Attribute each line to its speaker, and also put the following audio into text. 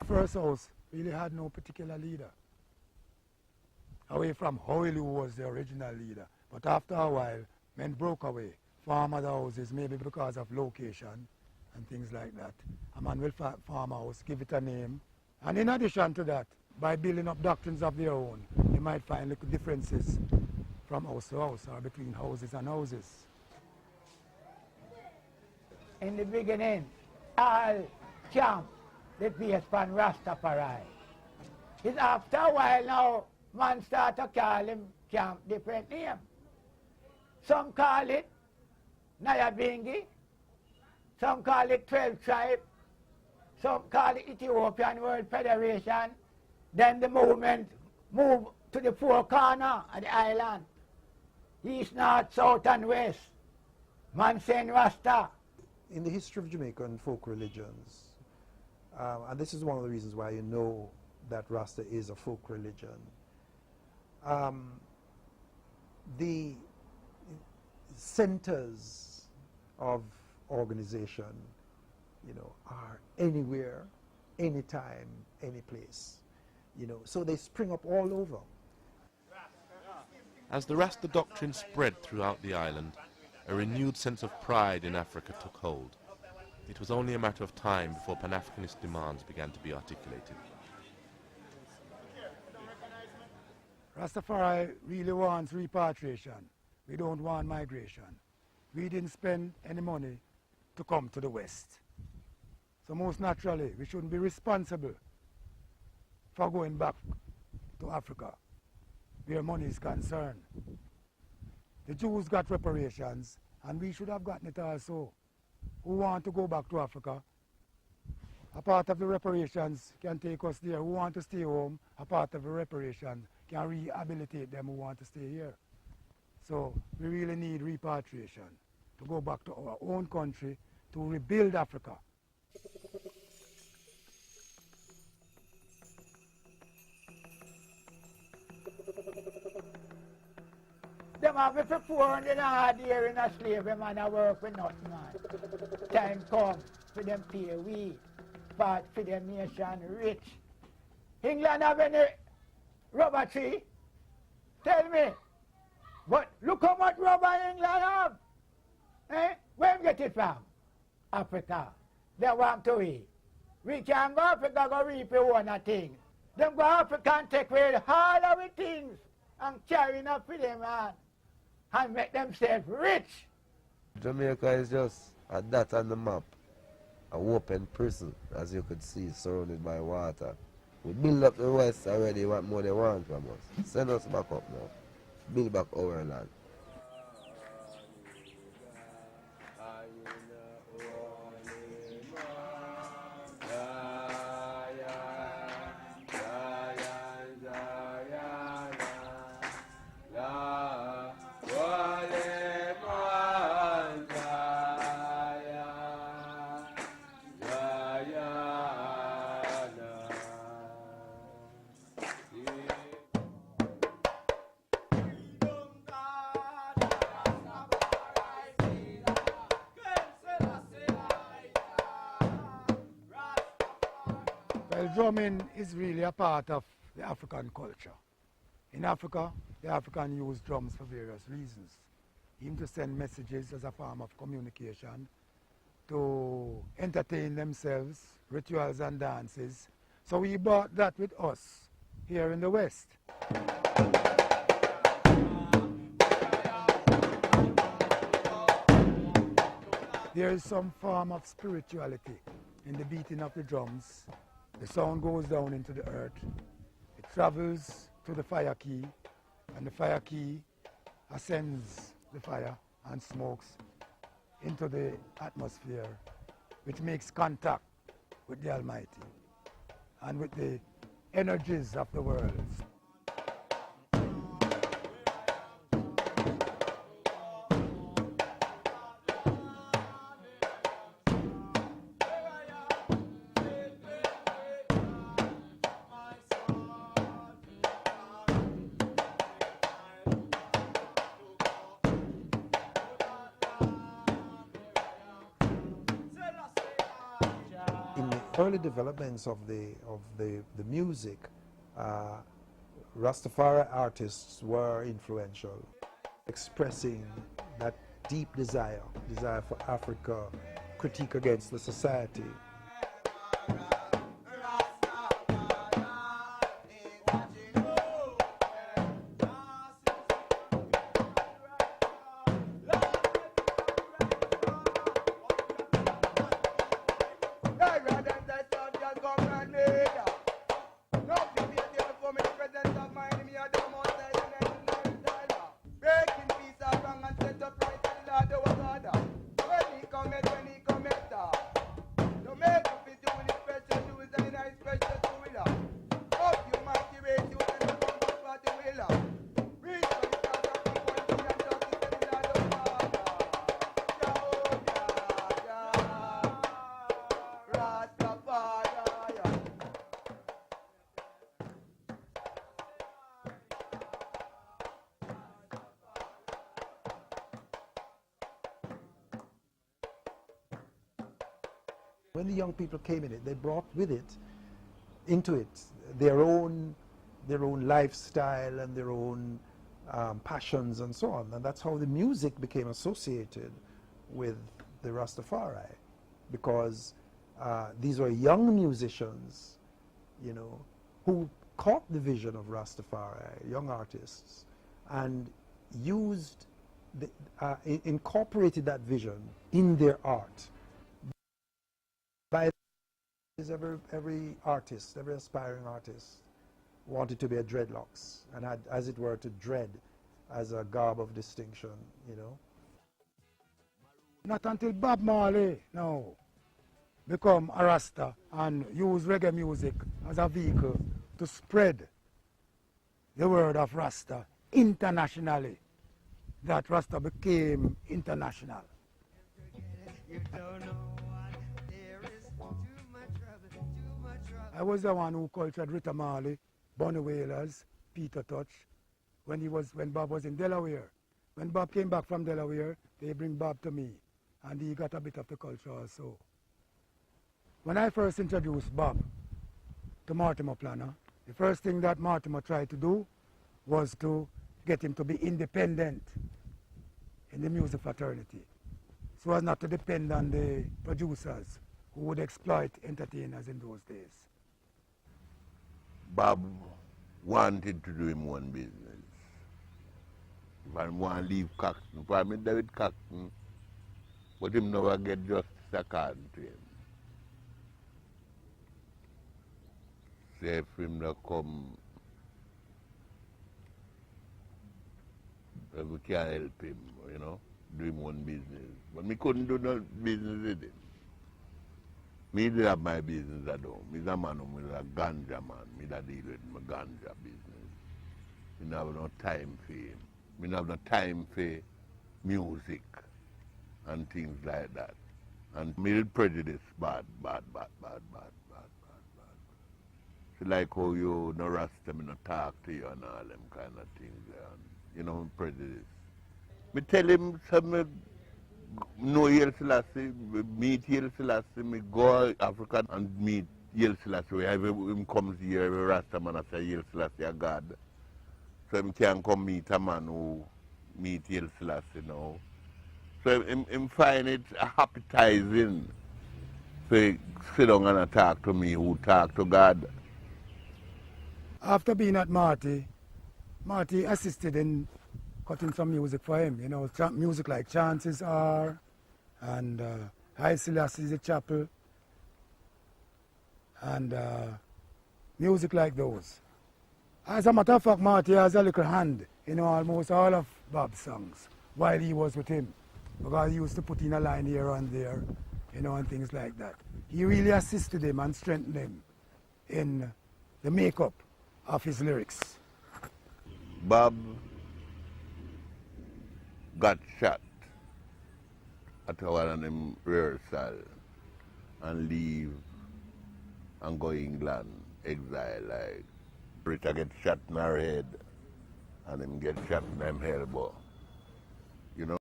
Speaker 1: First house really had no particular leader. Away from Hoyle, who was the original leader. But after a while, men broke away, form other houses, maybe because of location and things like that. A man will farm a house, give it a name. And in addition to that, by building up doctrines of their own, you might find little differences from house to house or between houses and houses.
Speaker 2: In the beginning, all camp, they based on Rastafari. It's after a while now, man start to call him camp different name. Some call it Nyabingi, some call it 12 Tribe, some call it Ethiopian World Federation. Then the movement moved to the four corners of the island, east, north, south and west. Man saying Rasta.
Speaker 3: In the history of Jamaican folk religions, and this is one of the reasons why you know that Rasta is a folk religion, the centers of organization, are anywhere, anytime, any place. So they spring up all over.
Speaker 4: As the Rasta doctrine spread throughout the island, a renewed sense of pride in Africa took hold. It was only a matter of time before Pan-Africanist demands began to be articulated.
Speaker 1: Rastafari really wants repatriation. We don't want migration. We didn't spend any money to come to the West. So most naturally, we shouldn't be responsible for going back to Africa, where money is concerned. The Jews got reparations, and we should have gotten it also. Who want to go back to Africa? A part of the reparations can take us there. Who want to stay home? A part of the reparation can rehabilitate them who want to stay here. So we really need repatriation to go back to our own country to rebuild Africa.
Speaker 2: Them have it for 400 hard year in a slavery, man, I work with nothing, man. Time come for them pay we, part for them nation rich. England have any rubber tree? Tell me. But look how much rubber England have. Eh? Where get it from? Africa. They want to eat. We can go Africa, go reap one of things. Them go Africa and take away all of the things and carry enough for them, man. And make themselves rich.
Speaker 5: Jamaica is just a dot on the map, a open prison, as you could see, surrounded by water. We build up the West already, what more they want from us. Send us back up now. Build back our land.
Speaker 1: Well, drumming is really a part of the African culture. In Africa, the African use drums for various reasons. Even to send messages as a form of communication, to entertain themselves, rituals and dances. So we brought that with us here in the West. There is some form of spirituality in the beating of the drums. The sound goes down into the earth. It travels to the fire key, and the fire key ascends the fire and smokes into the atmosphere, which makes contact with the Almighty and with the energies of the world.
Speaker 3: early developments of the music, Rastafari artists were influential, expressing that deep desire for Africa, critique against the society. When the young people came in it, they brought into it their own lifestyle and their own passions and so on, and that's how the music became associated with the Rastafari, because these were young musicians, you know, who caught the vision of Rastafari, young artists, and incorporated that vision in their art. By every artist, every aspiring artist wanted to be a dreadlocks and had, as it were, to dread as a garb of distinction, you know.
Speaker 1: Not until Bob Marley now become a Rasta and use reggae music as a vehicle to spread the word of Rasta internationally, that Rasta became international. I was the one who cultured Rita Marley, Bonnie Wailers, Peter Touch, when Bob was in Delaware. When Bob came back from Delaware, they bring Bob to me, and he got a bit of the culture also. When I first introduced Bob to Mortimer Planner, the first thing that Mortimer tried to do was to get him to be independent in the music fraternity, so as not to depend on the producers who would exploit entertainers in those days.
Speaker 6: Bob wanted to do him one business. If I want to leave Coxton, for me David Coxton, but him never get justice according to him. Say if him not come, we can't help him, you know, do him one business. But me couldn't do no business with him. Me do have my business at home. Me's a man who's a ganja man. Me da deal with my ganja business. Me don't have no time for him. Me don't have no time for music and things like that. And me prejudice bad. So like how you no Rasta, me no talk to you and all them kind of things. And, you know, prejudice. Me tell him some no Haile Selassie, meet Haile Selassie, me go Africa and meet Haile Selassie. Every him comes here, every Rasta man I say Haile Selassie a God. So him can come meet a man who meet Haile Selassie now. So him find it appetizing to sit down and talk to me who talk to God.
Speaker 1: After being at Marty assisted in cutting some music for him, you know, music like Chances Are and Haile Selassie's Chapel and music like those. As a matter of fact, Marty has a little hand in almost all of Bob's songs while he was with him, because he used to put in a line here and there, you know, and things like that. He really assisted him and strengthened him in the makeup of his lyrics.
Speaker 6: Bob got shot at one of them rehearsal and leave and go England, exile, like Rita get shot in her head and him get shot in them elbow. You know?